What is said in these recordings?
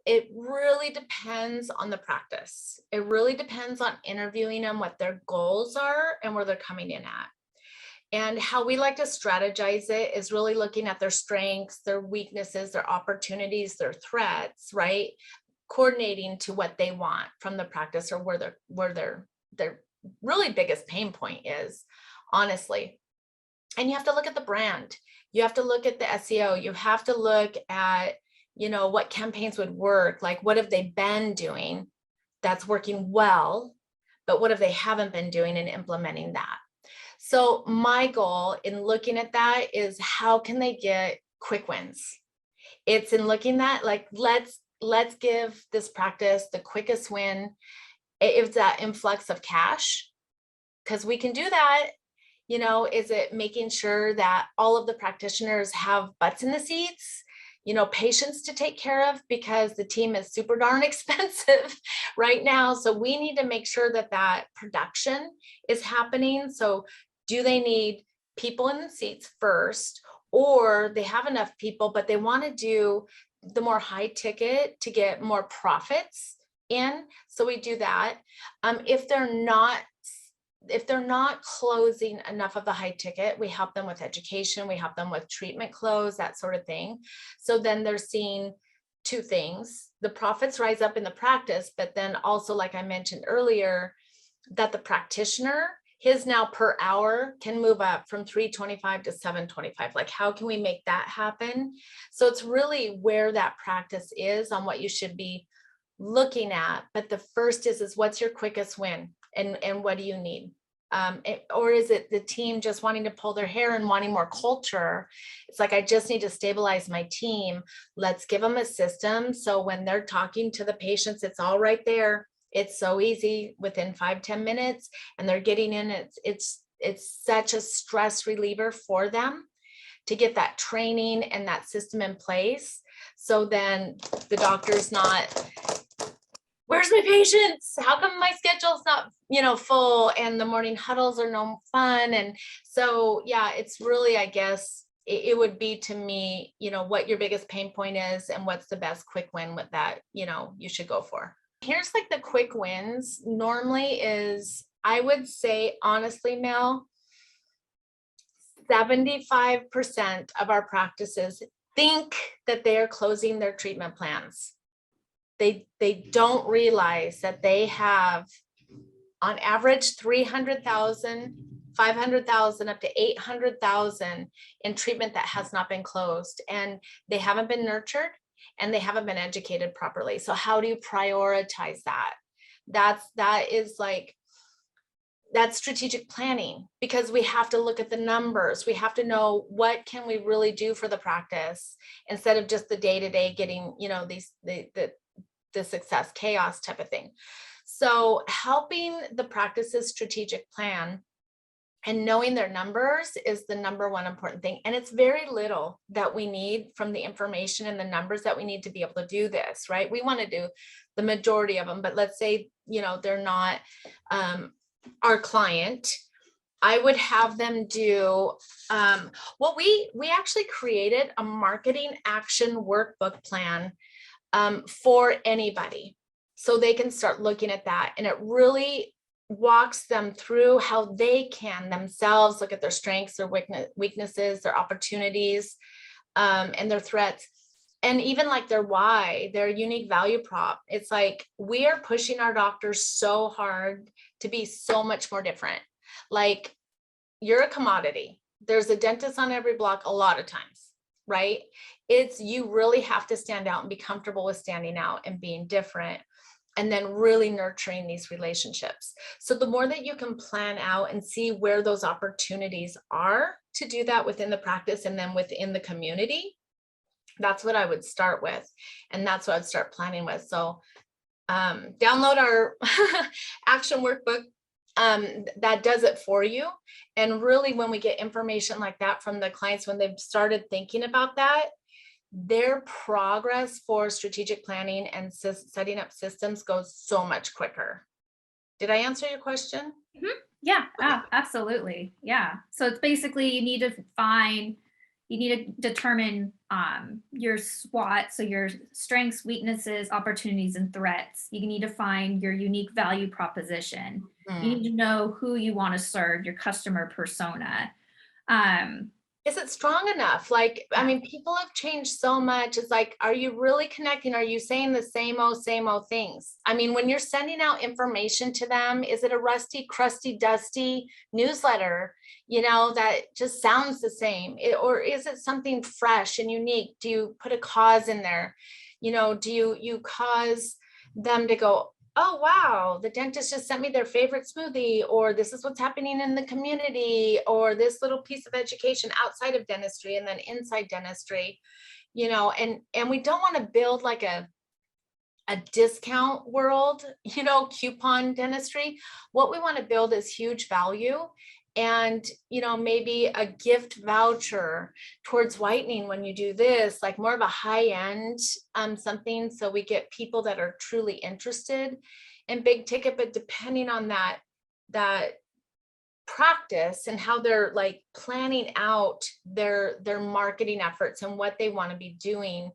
It really depends on the practice. It really depends on interviewing them, what their goals are and where they're coming in at. And how we like to strategize it is really looking at their strengths, their weaknesses, their opportunities, their threats, right? Coordinating to what they want from the practice, or where their really biggest pain point is, honestly. And you have to look at the brand. You have to look at the SEO. You have to look at, what campaigns would work. Like, what have they been doing that's working well, but what have they haven't been doing and implementing that? So my goal in looking at that is, how can they get quick wins? It's in looking at, like, let's give this practice the quickest win. If that influx of cash, because we can do that. Is it making sure that all of the practitioners have butts in the seats, patients to take care of, because the team is super darn expensive right now. So we need to make sure that that production is happening. So do they need people in the seats first, or they have enough people, but they want to do the more high ticket to get more profits in? So we do that. If they're not closing enough of the high ticket, we help them with education, we help them with treatment close, that sort of thing. So then they're seeing two things: the profits rise up in the practice, but then also, like I mentioned earlier, that the practitioner, his now per hour can move up from 325 to 725. Like, how can we make that happen? So it's really where that practice is on what you should be looking at. But the first is what's your quickest win, and what do you need? Or is it the team just wanting to pull their hair and wanting more culture? It's like, I just need to stabilize my team. Let's give them a system, so when they're talking to the patients, it's all right there. It's so easy within 5-10 minutes, and they're getting in. It's such a stress reliever for them to get that training and that system in place. So then the doctor's not, where's my patients? How come my schedule's not, full, and the morning huddles are no fun? And so, yeah, it's really, I guess it would be, to me, what your biggest pain point is and what's the best quick win with that, you should go for. Here's like the quick wins normally is, I would say, honestly, Mel, 75% of our practices think that they are closing their treatment plans. They don't realize that they have, on average, 300,000, 500,000, up to 800,000 in treatment that has not been closed, and they haven't been nurtured, and they haven't been educated properly. So how do you prioritize that? That's strategic planning, because we have to look at the numbers. We have to know, what can we really do for the practice, instead of just the day-to-day getting, the success chaos type of thing. So helping the practice's strategic plan and knowing their numbers is the number one important thing. And it's very little that we need from the information and the numbers that we need to be able to do this, right? We want to do the majority of them, but let's say, they're not our client. I would have them do, we actually created a marketing action workbook plan for anybody, so they can start looking at that. And it really walks them through how they can themselves look at their strengths, their weaknesses, their opportunities, and their threats, and even like their why, their unique value prop. It's like, we are pushing our doctors so hard to be so much more different. Like, you're a commodity. There's a dentist on every block a lot of times, right? You really have to stand out and be comfortable with standing out and being different, and then really nurturing these relationships. So the more that you can plan out and see where those opportunities are to do that within the practice and then within the community, that's what I would start with. And that's what I'd start planning with. So download our action workbook. That does it for you. And really, when we get information like that from the clients, when they've started thinking about that, their progress for strategic planning and setting up systems goes so much quicker. Did I answer your question? Yeah, absolutely. Yeah. So it's basically, you need to find, You need to determine your SWOT, so your strengths, weaknesses, opportunities, and threats. You need to find your unique value proposition. You Mm. need to know who you want to serve, your customer persona. Um, Is it strong enough? Like, I yeah, mean, people have changed so much. It's like, are you really connecting? Are you saying the same old things? I mean, when you're sending out information to them, is it a rusty, crusty, dusty newsletter, that just sounds the same? Or is it something fresh and unique? Do you put a cause in there? Do you cause them to go, oh, wow, the dentist just sent me their favorite smoothie, or this is what's happening in the community, or this little piece of education outside of dentistry and then inside dentistry, and we don't want to build like a discount world, coupon dentistry. What we want to build is huge value, and maybe a gift voucher towards whitening when you do this, like more of a high end something, so we get people that are truly interested in big ticket. But depending on that practice and how they're like planning out their marketing efforts and what they want to be doing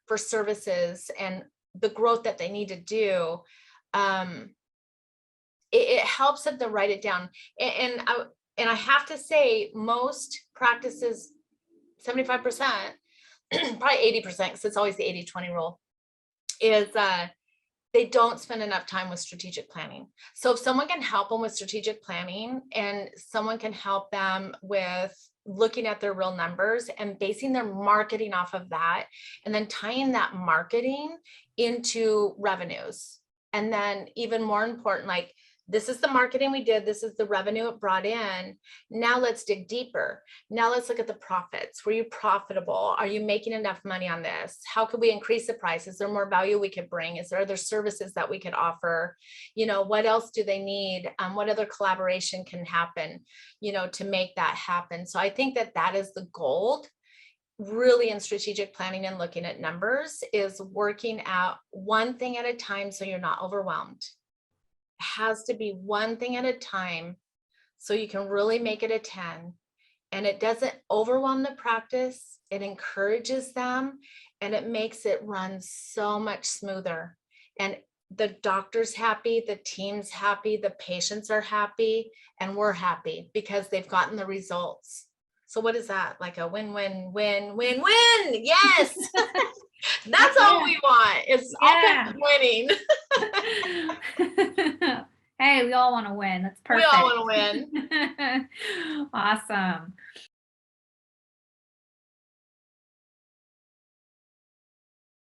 for services and the growth that they need to do, um, it helps them to write it down. And I have to say, most practices, 75%, probably 80%, because it's always the 80-20 rule, is they don't spend enough time with strategic planning. So if someone can help them with strategic planning, and someone can help them with looking at their real numbers and basing their marketing off of that, and then tying that marketing into revenues. And then even more important, like, this is the marketing we did, this is the revenue it brought in. Now let's dig deeper. Now let's look at the profits. Were you profitable? Are you making enough money on this? How could we increase the price? Is there more value we could bring? Is there other services that we could offer? What else do they need? What other collaboration can happen, to make that happen? So I think that is the gold, really, in strategic planning and looking at numbers, is working out one thing at a time so you're not overwhelmed. Has to be one thing at a time so you can really make it a 10, and it doesn't overwhelm the practice. It encourages them, and it makes it run so much smoother, and the doctor's happy, the team's happy, the patients are happy, and we're happy because they've gotten the results. So what is that? Like a win win win win win. Yes. That's all yeah, we want. It's all yeah. winning. Hey, we all want to win. That's We all perfect. want to win. Awesome.